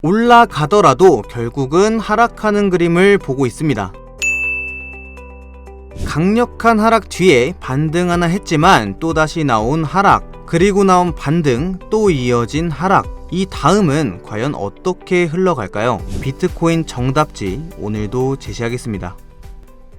올라가더라도 결국은 하락하는 그림을 보고 있습니다. 강력한 하락 뒤에 반등 하나 했지만 또다시 나온 하락, 그리고 나온 반등, 또 이어진 하락. 이 다음은 과연 어떻게 흘러갈까요? 비트코인 정답지 오늘도 제시하겠습니다.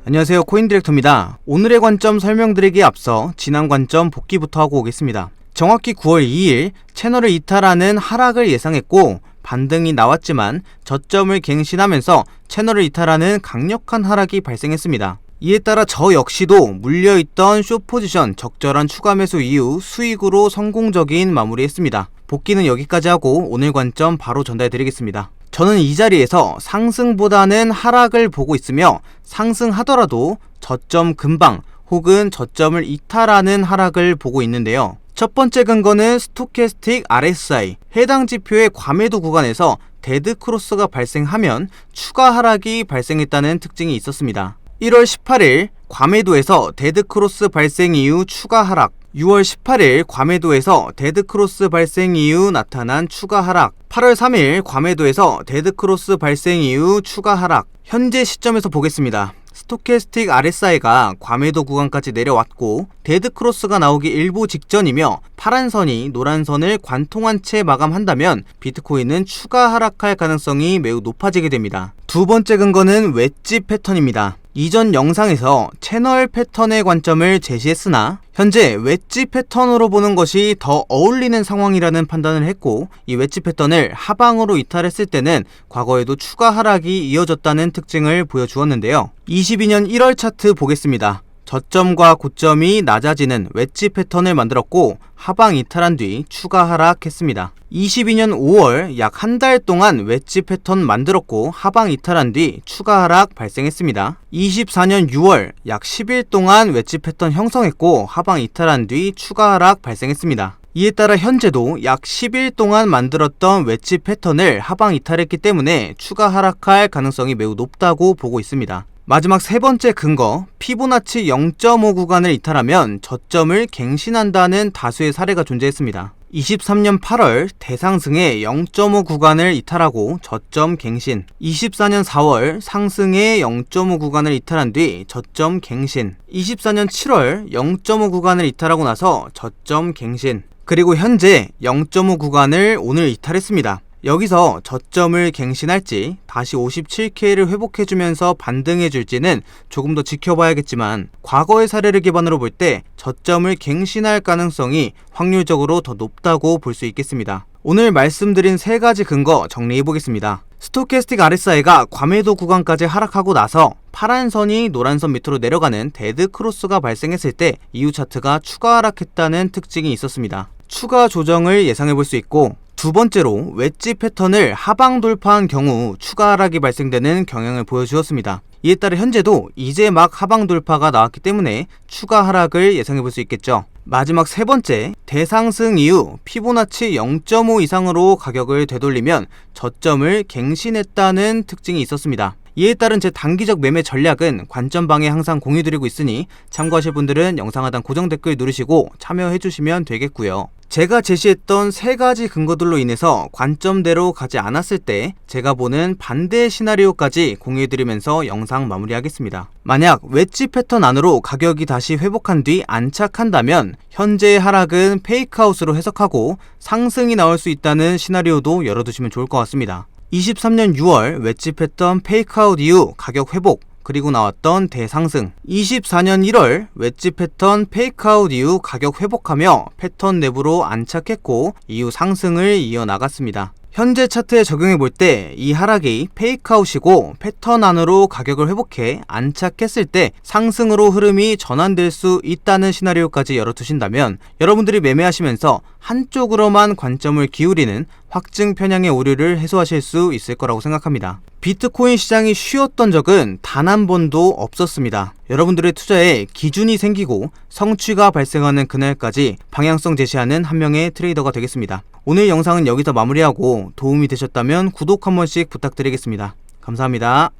안녕하세요, 코인디렉터입니다. 오늘의 관점 설명드리기에 앞서 지난 관점 복기부터 하고 오겠습니다. 정확히 9월 2일 채널을 이탈하는 하락을 예상했고 반등이 나왔지만 저점을 갱신하면서 채널을 이탈하는 강력한 하락이 발생했습니다. 이에 따라 저 역시도 물려있던 숏포지션 적절한 추가 매수 이후 수익으로 성공적인 마무리했습니다. 복귀는 여기까지 하고 오늘 관점 바로 전달해드리겠습니다. 저는 이 자리에서 상승보다는 하락을 보고 있으며 상승하더라도 저점 근방 혹은 저점을 이탈하는 하락을 보고 있는데요. 첫 번째 근거는 스토캐스틱 RSI, 해당 지표의 과매도 구간에서 데드크로스가 발생하면 추가 하락이 발생했다는 특징이 있었습니다. 1월 18일 과매도에서 데드크로스 발생 이후 추가 하락, 6월 18일 과매도에서 데드크로스 발생 이후 나타난 추가 하락, 8월 3일 과매도에서 데드크로스 발생 이후 추가 하락. 현재 시점에서 보겠습니다. 스토캐스틱 RSI가 과매도 구간까지 내려왔고 데드크로스가 나오기 일보 직전이며 파란 선이 노란 선을 관통한 채 마감한다면 비트코인은 추가 하락할 가능성이 매우 높아지게 됩니다. 두 번째 근거는 웨지 패턴입니다. 이전 영상에서 채널 패턴의 관점을 제시했으나 현재 웨지 패턴으로 보는 것이 더 어울리는 상황이라는 판단을 했고, 이 웨지 패턴을 하방으로 이탈했을 때는 과거에도 추가 하락이 이어졌다는 특징을 보여주었는데요. 22년 1월 차트 보겠습니다. 저점과 고점이 낮아지는 웨지 패턴을 만들었고 하방 이탈한 뒤 추가 하락했습니다. 22년 5월 약 한 달 동안 웨지 패턴 만들었고 하방 이탈한 뒤 추가 하락 발생했습니다. 24년 6월 약 10일 동안 웨지 패턴 형성했고 하방 이탈한 뒤 추가 하락 발생했습니다. 이에 따라 현재도 약 10일 동안 만들었던 웨지 패턴을 하방 이탈했기 때문에 추가 하락할 가능성이 매우 높다고 보고 있습니다. 마지막 세 번째 근거, 피보나치 0.5 구간을 이탈하면 저점을 갱신한다는 다수의 사례가 존재했습니다. 23년 8월 대상승의 0.5 구간을 이탈하고 저점 갱신, 24년 4월 상승의 0.5 구간을 이탈한 뒤 저점 갱신, 24년 7월 0.5 구간을 이탈하고 나서 저점 갱신, 그리고 현재 0.5 구간을 오늘 이탈했습니다. 여기서 저점을 갱신할지 다시 57K를 회복해주면서 반등해줄지는 조금 더 지켜봐야겠지만 과거의 사례를 기반으로 볼 때 저점을 갱신할 가능성이 확률적으로 더 높다고 볼 수 있겠습니다. 오늘 말씀드린 세 가지 근거 정리해보겠습니다. 스토캐스틱 RSI가 과매도 구간까지 하락하고 나서 파란 선이 노란 선 밑으로 내려가는 데드크로스가 발생했을 때 이후 차트가 추가 하락했다는 특징이 있었습니다. 추가 조정을 예상해볼 수 있고, 두 번째로 웨지 패턴을 하방 돌파한 경우 추가 하락이 발생되는 경향을 보여주었습니다. 이에 따라 현재도 이제 막 하방 돌파가 나왔기 때문에 추가 하락을 예상해볼 수 있겠죠. 마지막 세 번째, 대상승 이후 피보나치 0.5 이상으로 가격을 되돌리면 저점을 갱신했다는 특징이 있었습니다. 이에 따른 제 단기적 매매 전략은 관점방에 항상 공유드리고 있으니 참고하실 분들은 영상 하단 고정 댓글 누르시고 참여해주시면 되겠고요. 제가 제시했던 세 가지 근거들로 인해서 관점대로 가지 않았을 때 제가 보는 반대 시나리오까지 공유해드리면서 영상 마무리하겠습니다. 만약 웨지 패턴 안으로 가격이 다시 회복한 뒤 안착한다면 현재의 하락은 페이크아웃으로 해석하고 상승이 나올 수 있다는 시나리오도 열어두시면 좋을 것 같습니다. 23년 6월 웨지 패턴 페이크아웃 이후 가격 회복, 그리고 나왔던 대상승, 24년 1월 웨지 패턴 페이크아웃 이후 가격 회복하며 패턴 내부로 안착했고 이후 상승을 이어나갔습니다. 현재 차트에 적용해 볼 때 이 하락이 페이크아웃이고 패턴 안으로 가격을 회복해 안착했을 때 상승으로 흐름이 전환될 수 있다는 시나리오까지 열어두신다면 여러분들이 매매하시면서 한쪽으로만 관점을 기울이는 확증 편향의 오류를 해소하실 수 있을 거라고 생각합니다. 비트코인 시장이 쉬었던 적은 단 한 번도 없었습니다. 여러분들의 투자에 기준이 생기고 성취가 발생하는 그날까지 방향성 제시하는 한 명의 트레이더가 되겠습니다. 오늘 영상은 여기서 마무리하고 도움이 되셨다면 구독 한 번씩 부탁드리겠습니다. 감사합니다.